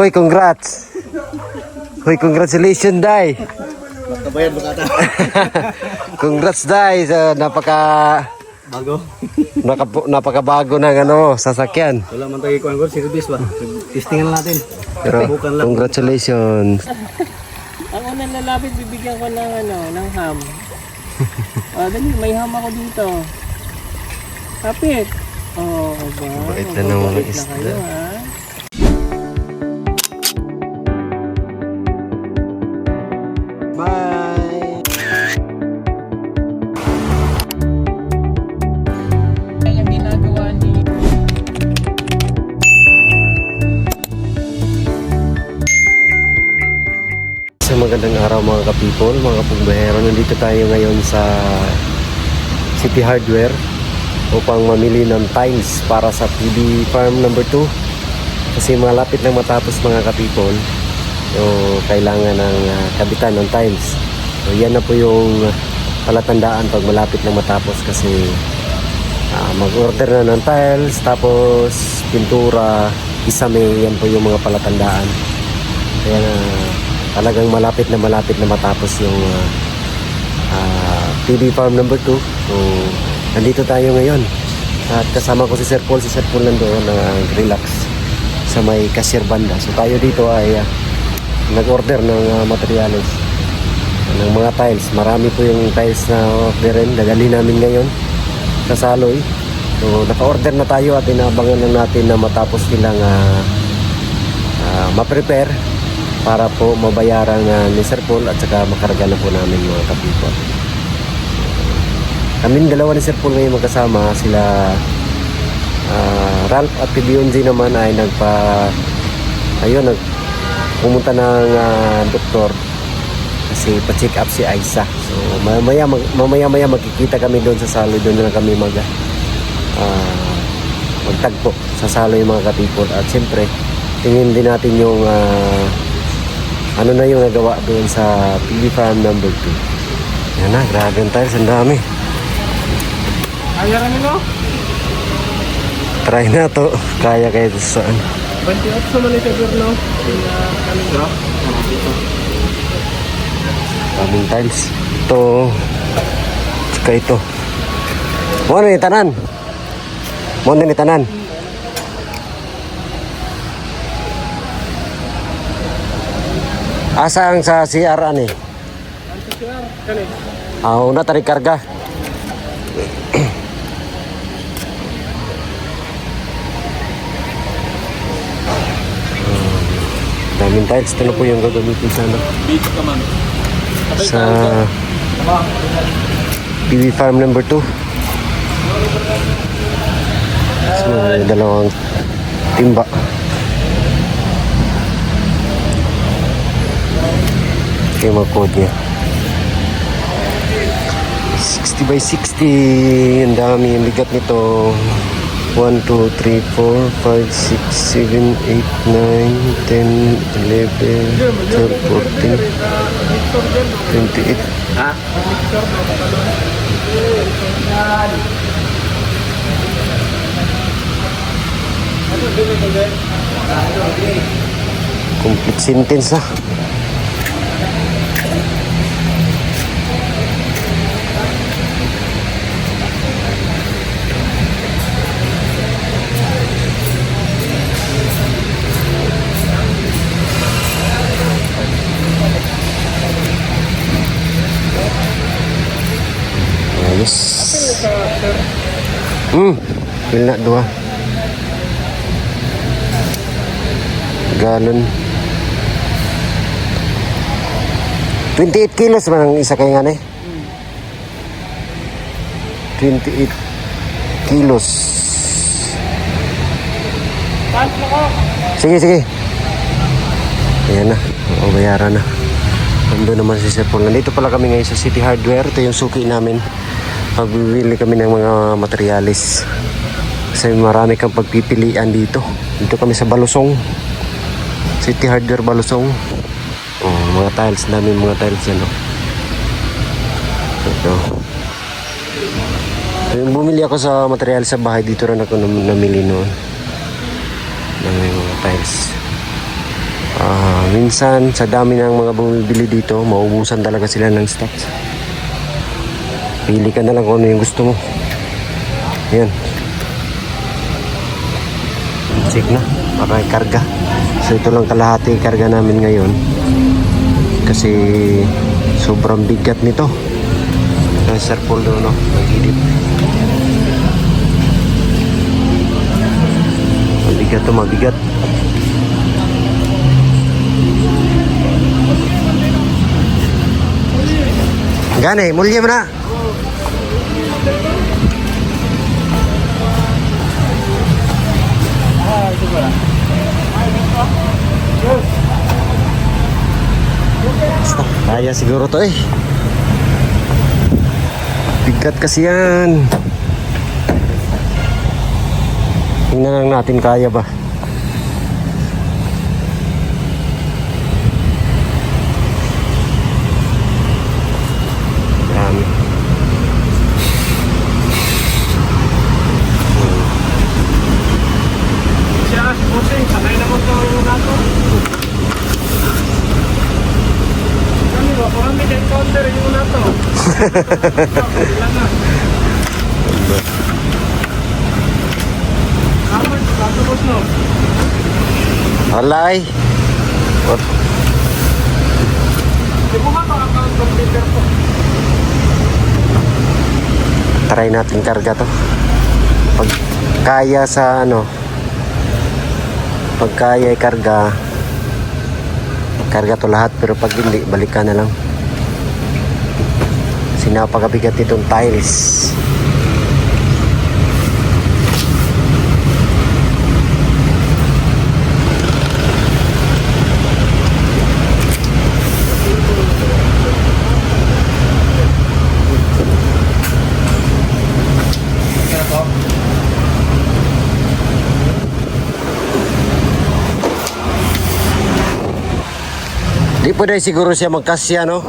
Hoy, congrats. Hoy, congratulations, Day. Kabayan mo kata. Congrats, Day, sa Bago. napakabago ng sasakyan. Wala man tayo ikuan ko, service ba? Testingan natin. Pero congratulations. Ang unang lalapit, bibigyan ko ng ham. Dali, may ham ako dito. Kapit. Ba? Bait na ng mga isda. Kayo, ha? Bye. Ang ginagawa ni... Sa magandang araw mga ka-people, mga pumbahero. Nandito tayo ngayon sa City Hardware upang mamili ng tiles para sa PB Farm number 2 kasi malapit na matapos mga ka-people. So, kailangan ng kabitan ng tiles. So, yan na po yung palatandaan pag malapit na matapos kasi mag-order na ng tiles, tapos pintura, isame, yan po yung mga palatandaan. Kaya talagang malapit na matapos yung PB Farm number 2. So, nandito tayo ngayon. At kasama ko si Sir Paul. Si Sir Paul nandoon relax sa may cashier banda. So, tayo dito ay nag-order ng materyales, ng mga tiles. Marami po yung tiles na orderin. Dadali namin ngayon sa Saloy. So, naka-order na tayo at inaabangan lang natin na matapos nilang ma-prepare para po mabayaran ni Sir Paul at saka makarga na po namin mga kapitol. Kaming dalawa ni Sir Paul ngayon magkasama. Sila Ralph at Pibionzi naman ay pumunta ng doktor kasi pa-check up si Aiza. So mamaya magkikita kami doon sa Saloy. Doon na kami magtagpo sa Saloy mga kapitol. At siyempre tingin din natin yung ano na yung nagawa doon sa PB Farm number 2. Yan na, grabe ang tiles, ang dami. Ayaran nyo? Try na to, kaya kayo saan. 28 sa Manila Governo. Daming tiles. Ito, tsaka ito. Mo ni tanan. Mo ni tanan. Asa ang sa CR ani? Ang CR, kani. Una tarik karga. Daming tiles. Ito na po yung gagamitin sana sa PB Farm number 2. So, may dalawang timba. Ito yung mga code niya. 60 by 60. Ang dami yung bigat nito. 1, 2, 3, 4, 5, 6, 7, 8, 9, 10, 11, 12, 14, 28. Ha? Complete sentence na. Ayos. Pil na 2 galon. 28 kilos man ang isa kay ngani. 28 kilos. Sige. Ayan na. Bayaran na. Nandun naman si Sir Paul. Nandito pala kami ngayon sa City Hardware. Ito yung suki namin. Magbibili kami ng mga materialis. Kasi marami kang pagpipilian dito. Dito kami sa Balusong. City Hardware Balusong. Mga tiles namin, mga tiles yan. Ito. Yung bumili ako sa material sa bahay, dito rin ako namili noon ng mga tiles. Minsan sa dami ng mga bumibili dito, maubusan talaga sila ng stocks. Pili ka na lang kung ano yung gusto mo. Ayan. Check na, para ikarga. So ito lang kalahati karga namin ngayon. Kasi sobrang bigat nito. Sir Paul doon, no? Nagidip. Mabigat to, mabigat. Gane, mulya mo na. Basta, kaya siguro to eh. Bigat kasi yan. Tingnan lang natin kaya ba. Dami. Siya, si Bossing, sanay naman ko yung nato. Kami ba, kung kami encounter yung nato. Ilan na. Kaman, katapos no. Alay. Di mo nga account computer ko. Try natin karga to. Pag kaya sa ano, pag kaya karga to lahat, pero pag hindi, balik ka na lang. Kasi napakabigat nitong tiles. Di po dahil siguro siya magkasya, no?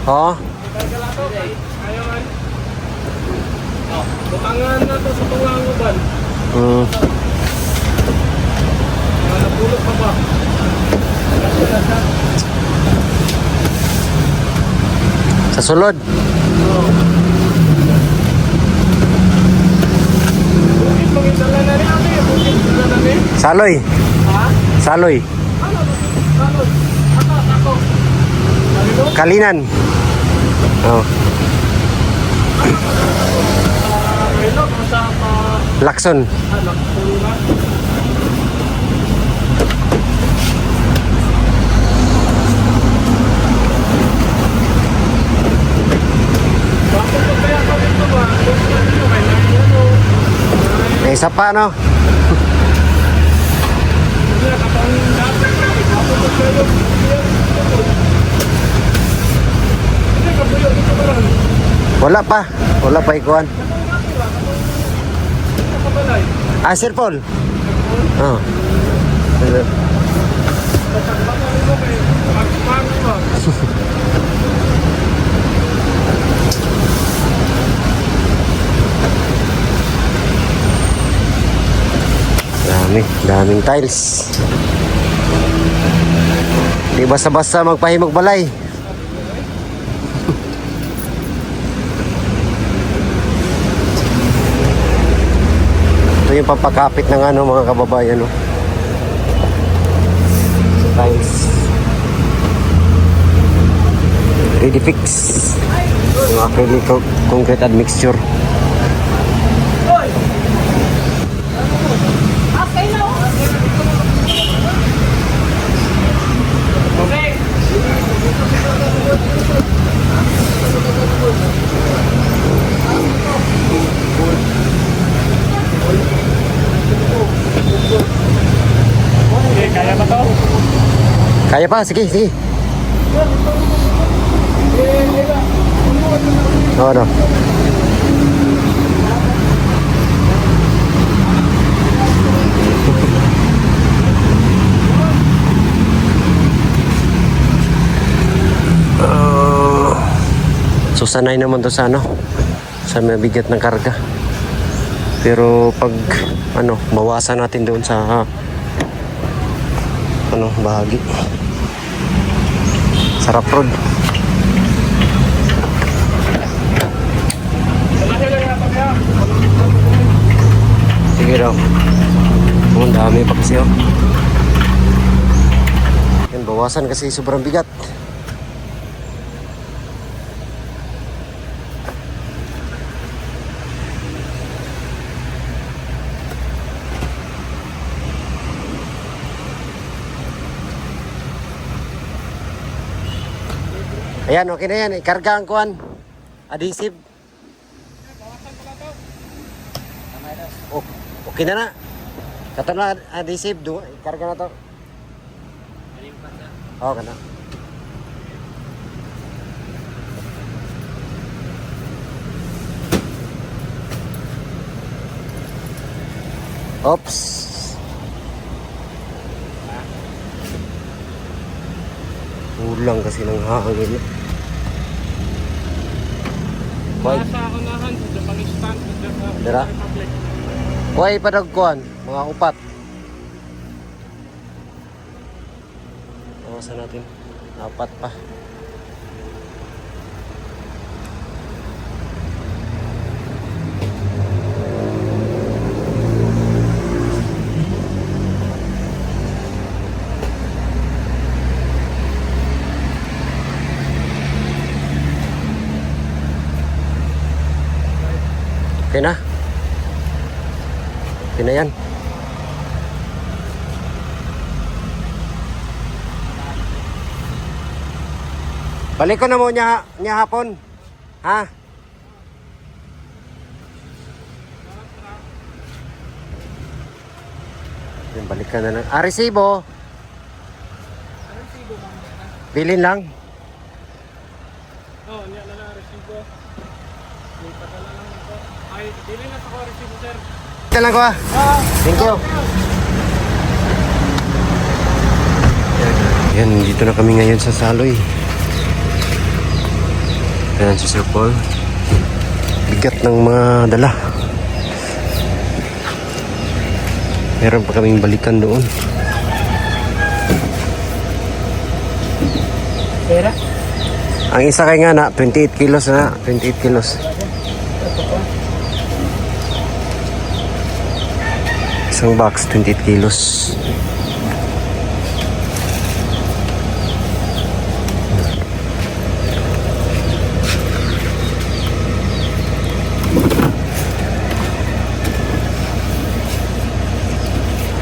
Oo. Ayaw man. Butangan na to sa tunganguban. Napulot pa ba? Sa sulod. Bukit pangitala na rin ate. Bukit pangitala na rin. Saloy. Ha? Saloy. Ano? Ano? Ako. Ano? Kalinan. Oh. Hello, sa Lakson. anak ko na. Bakit ko kaya kami ito ba? May isa pa, no? Wala pa. Wala pa ikuan. Ah, Sir Paul. Oh. Daming tiles. Di basta-basta magpahimog balay. Ito yung papakapit ng ano, mga kababayan, no? Tiles. Ready fix. Yung acrylic concrete admixture. Kaya ba to? Kaya pa, sige, sige. Oo, no. So sanay naman to sa ano, sa mabigat ng karga. Pero pag ano, bawasan natin doon sa ano, bahagi. Sarap road. Sige daw. Ang dami pa kasi oh. Yan, bawasan kasi sobrang bigat. Ayan, okay na yan. Ikarga ang kuhan. Adhesive. Oh, okay na na. Kato na adhesive. Ikarga na to. Oo, ka na. Oops. Kulang kasi ng hangin. Nasa unahan, sa pang-stand, sa Dira? Republic. Kuhay pa dagkuhan, mga upat. Bawasan natin. Apat pa. Okay na. Okay na yan. Balik ko na mo niya hapon. Ha? Yan, balik ka na lang. Ah, resibo. Bilin lang. Oh, niya na lang resibo. May padala lang ako. Ay, dili na sa ko resibo, sir. Ito lang ko ah. Thank you. Yan, dito na kami ngayon sa Saloy. Ayan si Sir Paul. Bigat ng mga dala. Meron pa kaming balikan doon. Pera? Ang isa kay nga na, 28 kilos na. 28 kilos. Isang box, 28 kilos.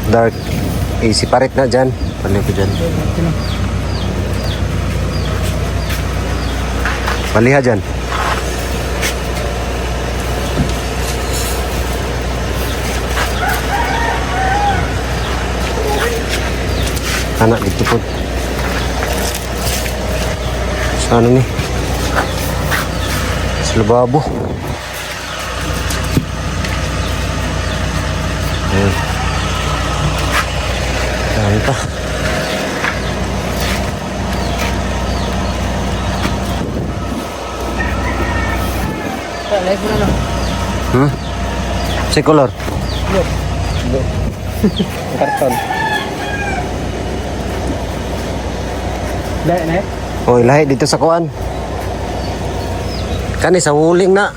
Dark. Easy parit na dyan. Pali ko dyan. Paliha dyan. Anak dito po. Sa ano ni? Sa lababo. Ayan. Ayan pa. Live mo na lang. Si color. Karton. Dahil na eh? Oy, lahi dito sa kuan. Kani sa wuling na.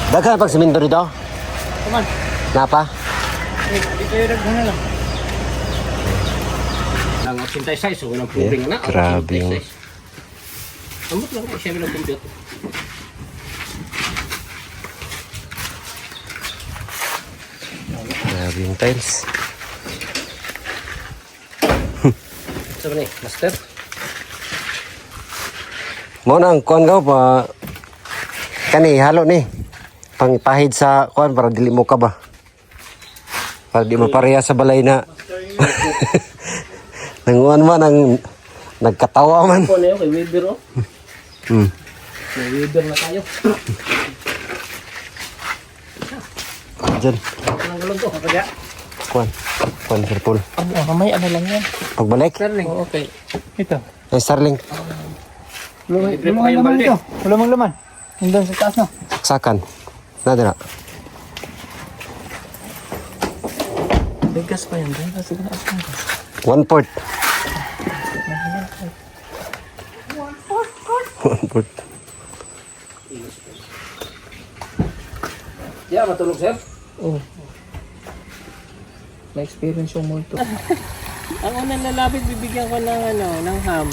Daghan pag siminto dito. Come on. Napa? Di kayo daghan na lang. Lang 86, so walang puring na. Grabe yung... Ambot lang siya ng computer. Grabe yung tiles. Sa ni, master. Mo na ang kuan ka pa. Kani halo ni. Pangpahid sa kuan para dili mo ka ba. Para di mapareha sa balay na. Nanguan man ang nagkatawa man. Ako na yun, kay Weber oh. May Weber na tayo. Diyan. Anong galong ko? Kapag Kuan. Kuan Sir Paul. kamay, ano lang yan? Pagbalik. Starling. Oo, okay. Ito. Ay Starling. Wala mang laman ito. Wala mang laman. Hanggang sa taas na. Saksakan. Nada na. May gas pa yan. Dahil kasi na gas. 1/4. 1/4. Yeah, matulog sir? Oo. Na-experience yung multo. Ang unang lalapit, bibigyan ko ng ng ham.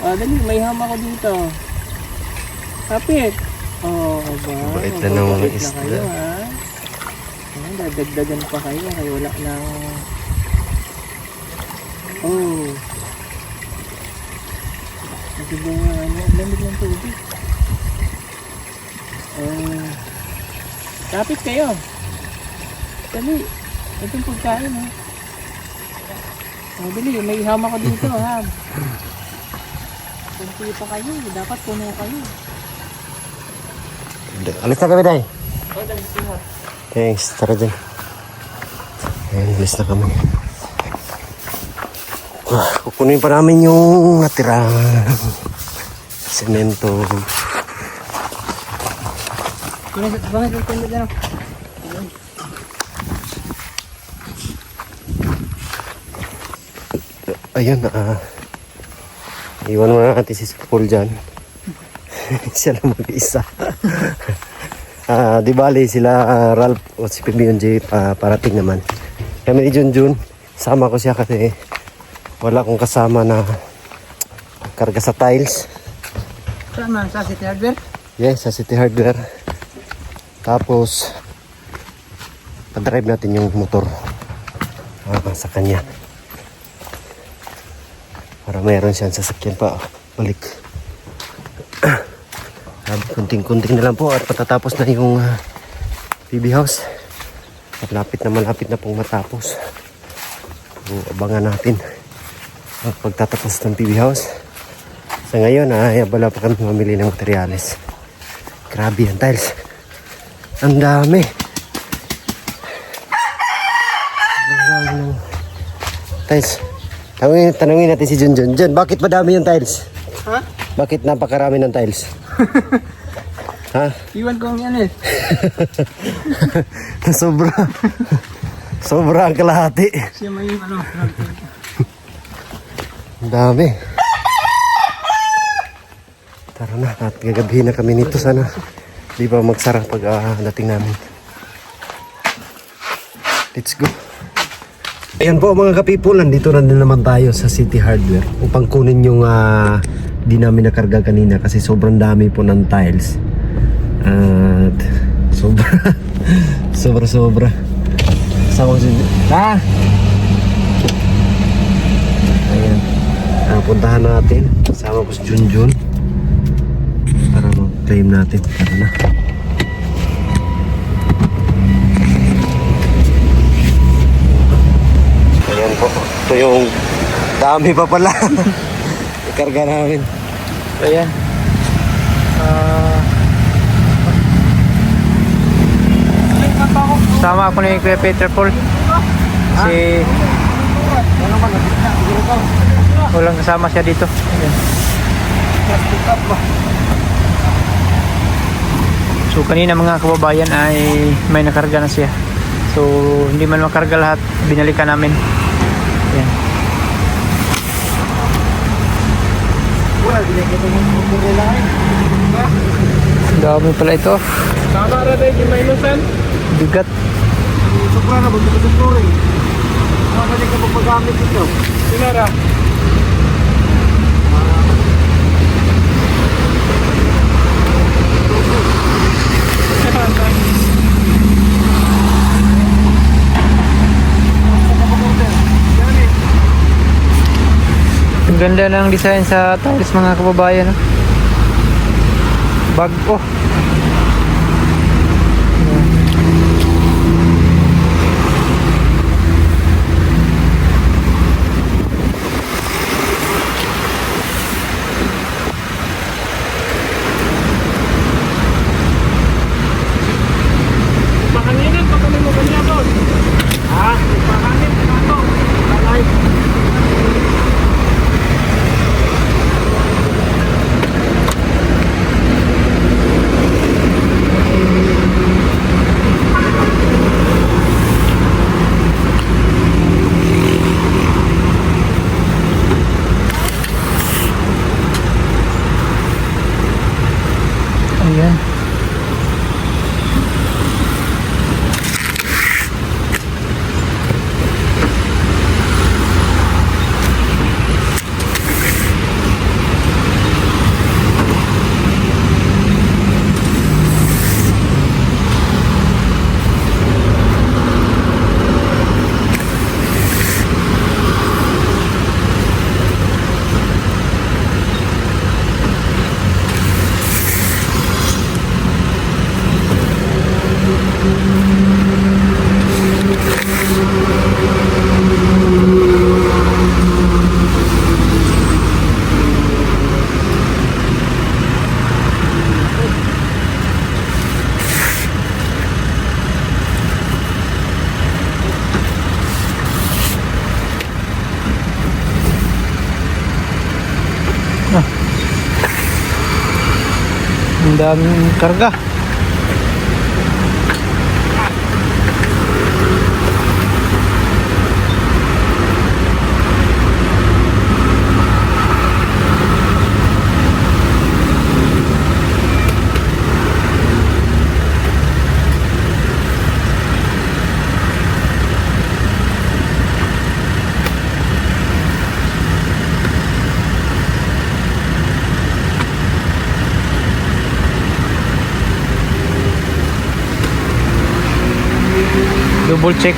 Dali, may ham ako dito. Kapit. Aba. Mabait na ng mga mababait na isda. kayo, ha? Dadagdagan pa kayo, kaya wala ng... Oh. Kasi ba nga, ang lamig ng tubig. Kapit kayo. Dali. Itong pagkain, ha? Dali, may ham ako dito, ha? Kunti pa kayo, dapat puno kayo. Alis na kami, Day. Oh, dali siya. Thanks. Tara dyan. Ayan, alis na kami. Kukunin pa namin yung natirang semento. Bakit yung tanda dyan? Ayun, iwan mo na natin si Paul dyan. Siya lang mag-isa. Di bali sila Ralph o si PBNJ parating naman. Kami ni Junjun, sama ko siya kasi wala akong kasama na karga sa tiles. Saan man? Sa City Hardware? Yes, sa City Hardware. Tapos pa-drive natin yung motor sa kanya para meron siyang sasakyan pa balik. Kunting-kunting na lang po at patatapos na yung PB house. Malapit na pong matapos. So, abangan natin ang pagtatapos ng PB house. Sa ngayon ay abala pa kami mamili ng materyales. Grabe yan tiles. Ang dami. Ang dami ng tiles. Tanungin natin si Junjun. Jun, bakit madami yung tiles? Ha? Bakit napakarami ng tiles? Ha? Iwan ko ang yan eh. Sobra. Sobra ang kalahati. Siya may Ang dami. Tara na, at gagabihin na kami nito sana. Di ba magsara pag dating namin. Let's go. Ayan po mga kapipol, nandito na din naman tayo sa City Hardware upang kunin yung di namin nakarga kanina kasi sobrang dami po ng tiles. At sobra. Sama ko si... Ayan. Puntahan natin. Sama ko si Junjun para mag-claim natin. Tara na. Ayan po. Ito yung dami pa pala. Ikarga namin. Ayan. Sama ako ni Kuya Peter Paul. Si... Walang kasama siya dito. Ayan. So kanina mga kababayan ay may nakarga na siya. So hindi man makarga lahat, binalikan namin. Ayan. Dami pala ito. Tama na tayo yung minusan. Bigat. Sobra na, buti ka flooring. Pwede ka magpagamit ito. Sinara. Ang ganda ng design sa tiles mga kababayan. No? Bago. Pakaninit, pakanin mo kanya doon. Ha? Pakanin, pakato. Palay. Ayan. Ang daming karga. Double check.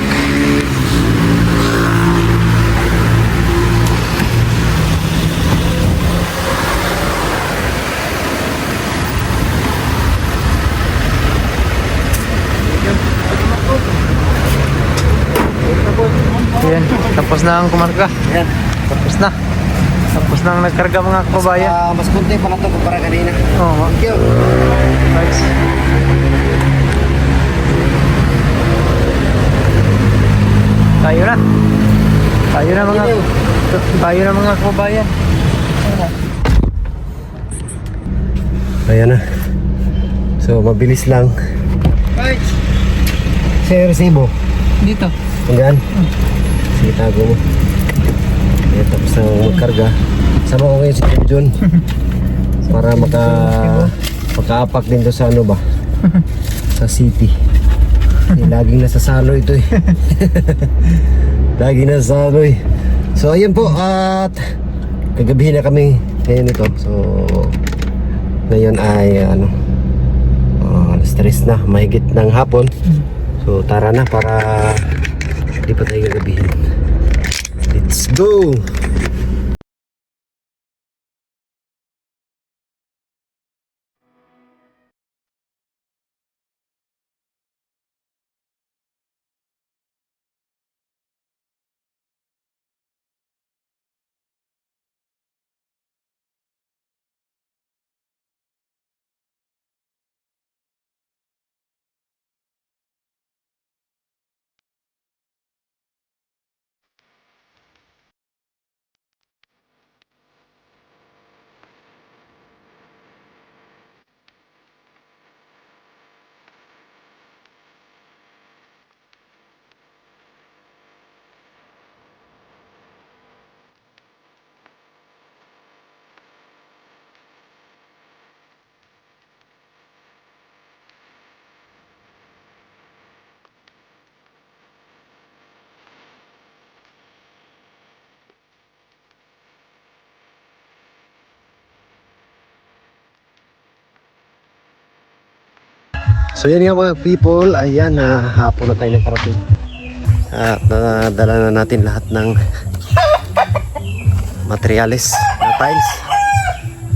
Ayan, tapos na ang kumarga. Ayan. Tapos na. Tapos na ang nagkarga mga kababayan. Mas konti pa na ito kumpara kanina. Oo. Thank you. Nice. Tayo na. Tayo na mga kababayan. Ayan na. So, mabilis lang. Sa resibo. Dito. Hanggang? Sige, tago mo. Ayan, tapos na magkarga. Sama ko ngayon si John. Para makaapak din to sa ano ba? Sa city. Laging nasasalo ito eh. Laging nasasalo eh. So, ayan po. At kagabi na kami ngayon ito. So, ngayon ay alas 3 na, mahigit ng hapon. So tara na para di pa tayo gagabihin. Let's go! So yan nga mga people, ayan hapon na tayo nakarating. At nadala na natin lahat ng materyales na tiles.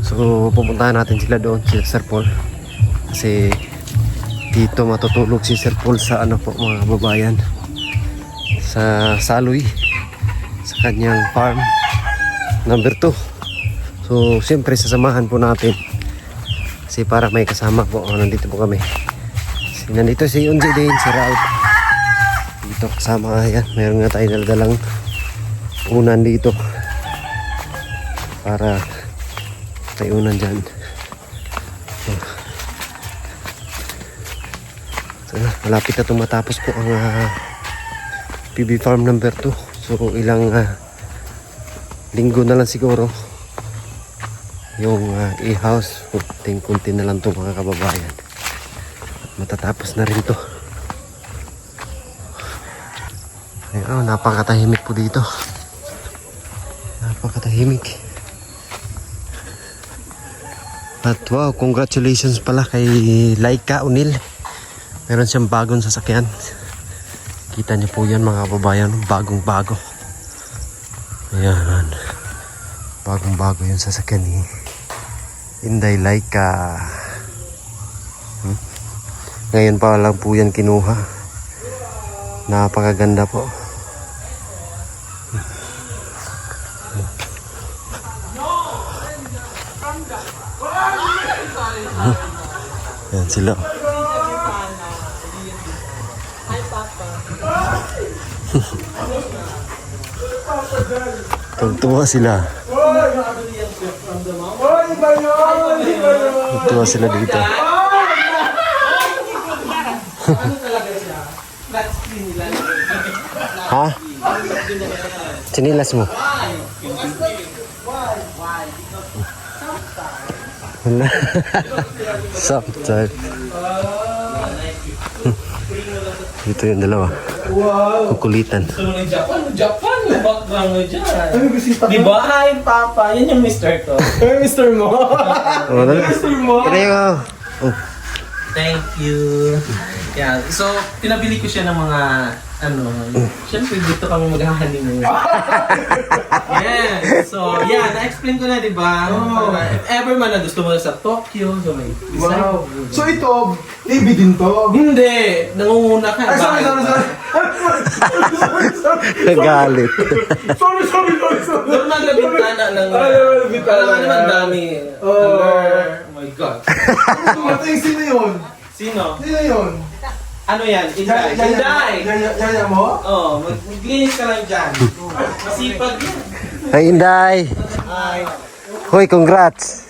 So pupuntahan natin sila doon, si Sir Paul. Kasi dito matutulog si Sir Paul sa ano po mga babayan, sa Saloy, sa kanyang farm number 2. So siyempre sasamahan po natin kasi para may kasama po. Nandito po kami. Nandito si Unji din, si Raut. Dito kasama, ayan. Meron nga tayo naladalang unan dito para tayo unan dyan. So, malapit na itong matapos po ang PB farm number 2. So ilang linggo na lang siguro yung e-house. Kunting-kunti na lang to mga kababayan. Matatapos na rin to. Ayun, napakatahimik po dito. Napakatahimik. At wow, congratulations pala kay Laika Unil. Meron siyang bagong sasakyan. Kita niyo po yan mga kababayan, bagong bago. Ayan. Bagong bago yung sasakyan ni Inday Laika. Ngayon pa lang po yan kinuha. Napakaganda po. Yan sila. Tuwa sila. Tuwa sila dito. Ha? Sinilas mo? Wala. Sometimes. Dito yung dalawa. Kukulitan. Japan, may background mo dyan. Di ba? Hi, Papa. Yan yung Mr. ko. Mr. Mo. Oh, Mr. Mo. Thank you. Yeah, so, pinabili ko siya ng mga, syempre dito kami mag-honeymoon. Yeah, so, yeah, na-explain ko na, di ba? If ever man na gusto mo sa Tokyo, so may Wow. So ito, TV din to. Hindi, nangunguna ka. Ay, sorry. Galit. Sorry. Normal na bintana ng... Bintana. Ano naman dami. Oh. Oh my God. Sino yun? Sino? Sino yun? Ano yan? Inday. Inday! Yaya mo? Oo, maglinis ka lang dyan. Masipag yan. Hi, Inday. Hoy, congrats.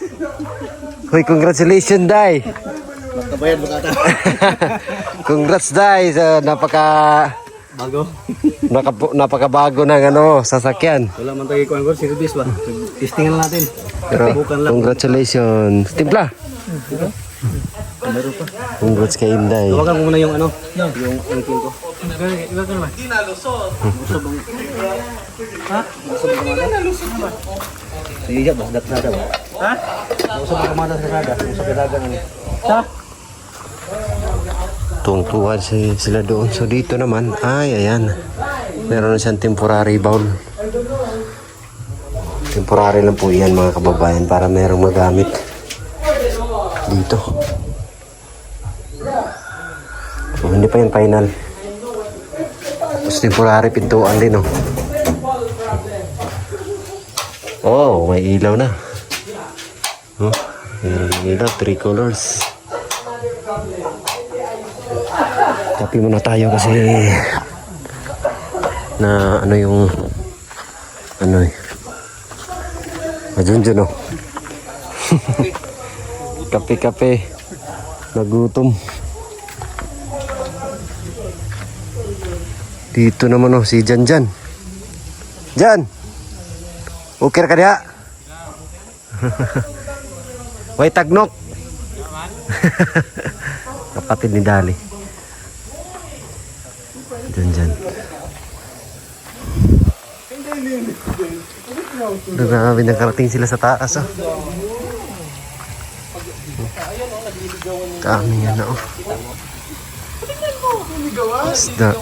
Hoy, congratulations, Day. Magkabayan mo kata. Congrats, Day, sa Bago? napakabago ng sasakyan. Wala man tayo kuhan ko, service ba? Testingan lang natin. Pero Bukan lang. congratulations. Timpla. Meron pa. Congrats kay Inday. Tawagan mo muna yung yung angkin ko. Hindi nalusot. Sige ba? Dat nada ba? Ha? Usap ang kamada sa nada. Usap ang dagang ano. Tuwang-tuwa sila doon. So dito naman, ayan. Meron na siyang temporary bowl. Temporary lang po yan mga kababayan para merong magamit dito. So, hindi pa yung final. Tapos temporary pintuan din, oh. Oh, may ilaw na. Oh, may ilaw, 3 colors. Kapi muna tayo kasi na yung Majunjun, oh. Kape-kape. Nagutom. Dito naman, oh, si Jan. Jan! Okay ka diha? Way tagnok. Kapatid ni Dali. Jan. Grabe, nakarating sila sa taas, oh. Kami yan, oh. Isda.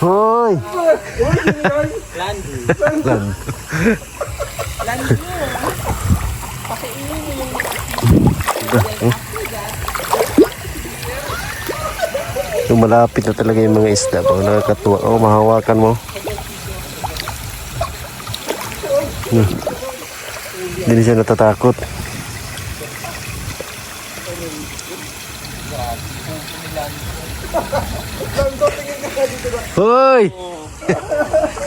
Hoy! Land. Malapit na talaga yung mga isda. Pag nakakatuwa, oh, mahawakan mo. Hindi siya natatakot. Hoy!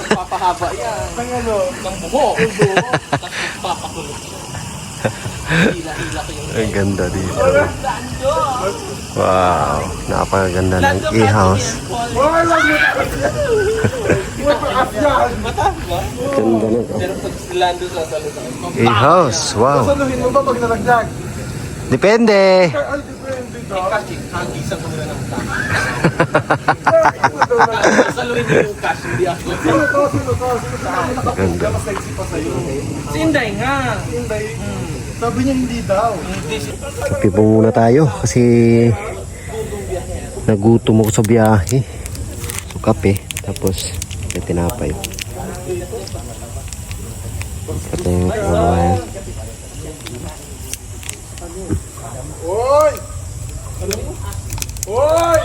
Papahaba yan. Ng buhok. Ang ganda dito. Wow, napakaganda ng e-house. Ganda na to. Pero pag Lando sa salo sa A-house, wow. Saluhin mo ba pag nalagdag? Depende. Ay, depende daw. Hagisa ko na ng cash. Saluhin mo yung cash, hindi ako. Sino to? Ganda. Mas sexy pa sa'yo. Si Inday nga. Hindi. Sabi niya hindi daw. Kape po muna tayo kasi nagutom ako sa biyahe. So kape, tapos may tinapay. Ito yung kababayan. Oy! Oy!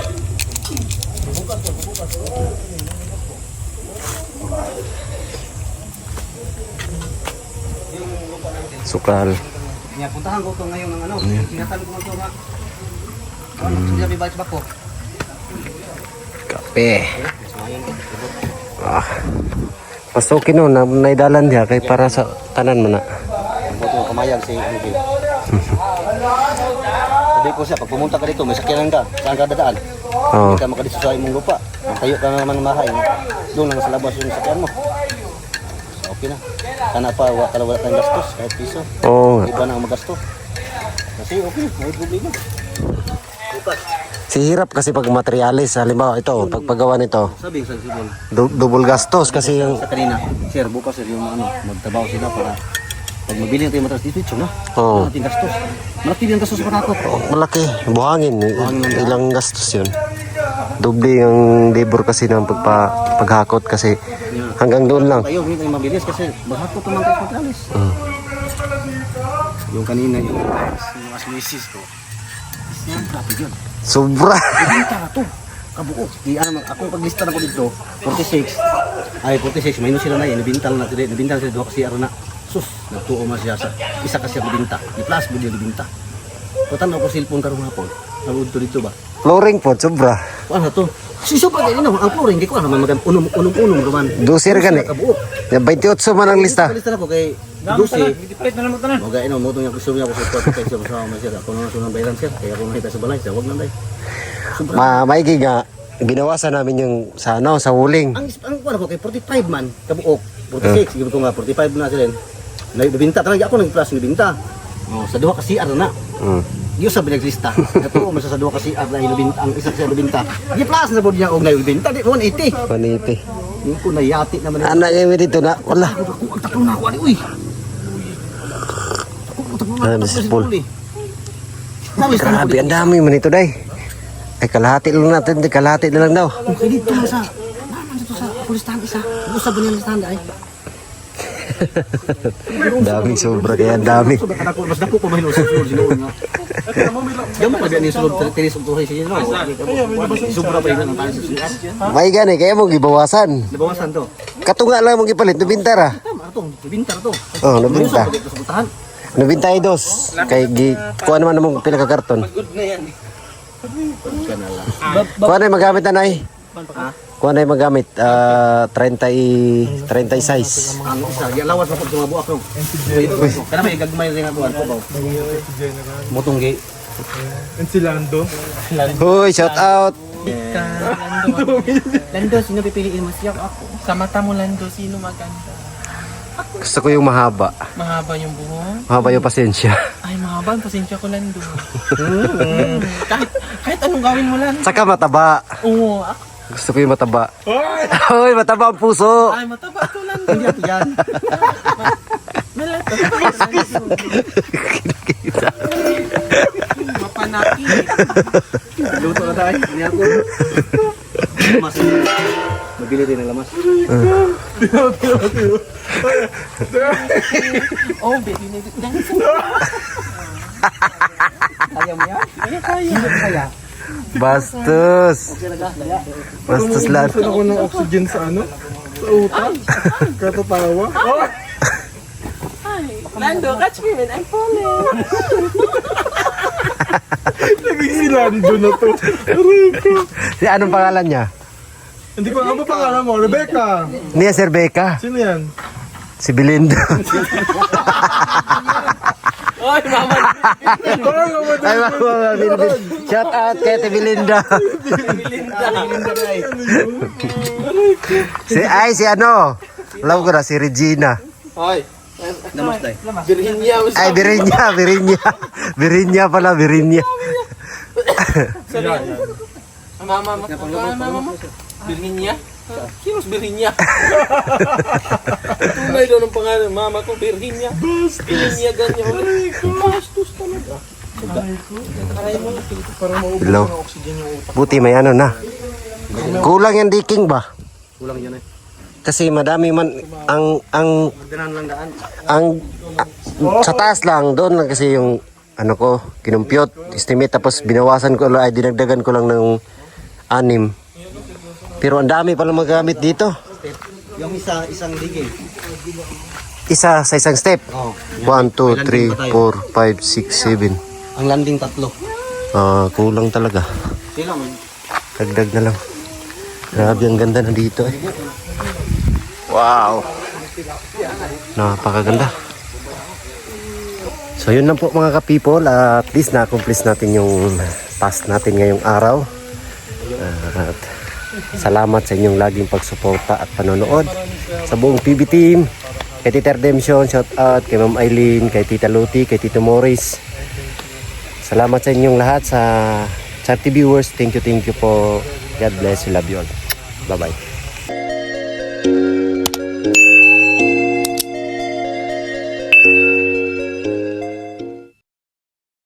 Sukal. Kaya puntahan ko ito ngayon ng ano. Sinasabi ko ito nga. Sinabi ba ito ba ko? Kape. Ah. Pasukin no, naidalan diya kay para sa tanan mo na. Buto kamayag si Miguel. Sabi ko siya, pag pumunta ka dito, may sakyanan ka. Saan ka dadaan? Oh. Hindi ka makadito sa imong lupa. Tayo ka na naman ng bahay. Doon lang sa labas yung sakyan mo. So, okay na. Sana pa, wala tayong gastos. Kahit piso. Oh. Iba na ang magasto. Kasi okay, may problema. Bukas. Si hirap kasi pag materialis, halimbawa ito, pagpagawa nito, Sabi sa Sibol. double gastos kasi yung Sa kanina, sir, bukas sir, yung ano, magtabaw sila para pag mabili natin yung matras dito, ito na. Oo. Natin gastos. Malaki din ang gastos pa nato. malaki, buhangin, ilang gastos yun. Doble yung labor kasi ng paghakot kasi hanggang doon lang. Tayo, hindi tayo mabilis kasi maghakot naman tayo pagkalis. Yung kanina, yung mas misis ko. Yan, grabe yun. Sobra. Ibinta na to. Kabuo. Di, ano, ako paglista na ko dito, 46. Ay, 46. Minus sila na yun. Nabintal na sila. Nabintal sila doon kasi araw na. Sus, nagtuo man siya sa isa kasi nabinta. Di plus, budi nabinta. Kutan ako cellphone karong hapon. Nalud to dito ba? Flooring po, sobra. Ano to? Siso pa ganyan ang flooring. Di ko alam. Unong naman. Dusir gani. Kabuo. Yung 28 man ang lista. Lista na ko kay Dusi. Diplit na naman ito na. Mga ino, mo itong gusto niya ako sa kwarto kay siya masama siya. Ako na sunang bayaran siya. Kaya ako nakita sa balay siya. Huwag lang tayo. Maigi nga, binawasan namin yung sa ano, sa wuling. Ang ano ko kay 45 man. Kabuok. 46. Sige ko nga. 45 na sila. Nabinta. Talaga ako nag-plus nabinta. Oh, sa duha kasi CR na. Yung sa binaglista. Ito, masa sa duha kasi CR na inabinta. Ang isa siya nabinta. Di plus na po niya og nabinta. 180. 180. Yung ko nayati naman. Anak kami dito na, wala. Ako, ang tatlo na ako. Uy. Ano, Mrs. Paul? Grabe, ang dami man ito, day. Ay, kalahati lang natin, kalahati na lang daw. Okay, dito na sa. Naman dito sa pulistahan isa. Usap ba niya ng stand ay? Daming sobra, kaya ang dami. Mas dako pa mahilo sa sulod sinuon nga. Yung mga ganyan sulod, tinis ang tuhay siya. Sobra pa yun ang tayo sa sulod. May gani, kaya mong ibawasan. Nabawasan to. Katunga lang mong ipalit, nabintara. Tama ito, nabinta na to. Oh, nabinta. Sa butahan. Nabinta ay dos. Kay kuha naman namang pila ka karton. Good na yan. Kuha na yung magamit na nay. Kuha na yung magamit. 36. Ang isa, lawas na po sa mga buwak no. Kana may gagmay rin ako po ba. Motonggi. Ensilando. Hoy, shout out. Lando, sino pipiliin mo? Siya ako. Sa mata mo, Lando, sino maganda? Gusto ko yung mahaba. Mahaba yung buhok. Mahaba yung pasensya. Ay, mahaba ang pasensya ko, Lando. kahit anong gawin mo, Lando. Saka mataba. Oo, ako. Gusto ko yung mataba. Hoy, mataba ang puso. Ay, mataba to, Lando. Hindi ako yan. Malata. Mapanaki. Luto na tayo. Hindi ako. Lamas. Mabili din ang lamas. Oh, baby, dance. Kaya mo yan? Kaya. Bastos. Bastos lahat. Saan ako ng oxygen sa ano? Sa utak? Katatawa? Lando, catch me when I'm falling. Naging si Lando na to. Rico. Si anong pangalan niya? Hindi ko alam ba pangalan mo? Rebecca. Nia Sir Becca. Sino yan? Si Belinda. Oy, mama. Ay, Mama Bilbil. Shout out kay Ate Belinda. Si ano? Alam ko na, si Regina. Hoy. Namaste. Virginia. Ay, Birinya pala, Birinya. Mama. Virginia? Kinos Virginia? Tunay daw ng pangalan. Mama ko, Virginia. Virginia ganyan. Bastos talaga. Hello. Buti may ano na. Kulang yung diking ba? Kulang yan eh. Kasi madami man ang Magdanan lang daan. sa taas lang doon lang kasi yung ano ko kinumpyot estimate tapos binawasan ko lang ay dinagdagan ko lang ng 6. Pero ang dami pala magamit dito. Yung isang digil. Isa sa isang step. Oh. 1, 2, 3, 4, 5, 6, 7. Ang landing 3. Kulang talaga. Sila man. Dagdag na lang. Grabe ang ganda na dito eh. Wow. Napakaganda. So yun lang po mga ka-people. At least na-accomplish natin yung task natin ngayong araw. At salamat sa inyong laging pagsuporta at panonood. Sa buong PB team. Kay Tita Redemption, shout out. Kay Ma'am Eileen, kay Tita Luti, kay Tito Morris. Salamat sa inyong lahat sa TV viewers. Thank you po. God bless you. Love you all. Bye-bye.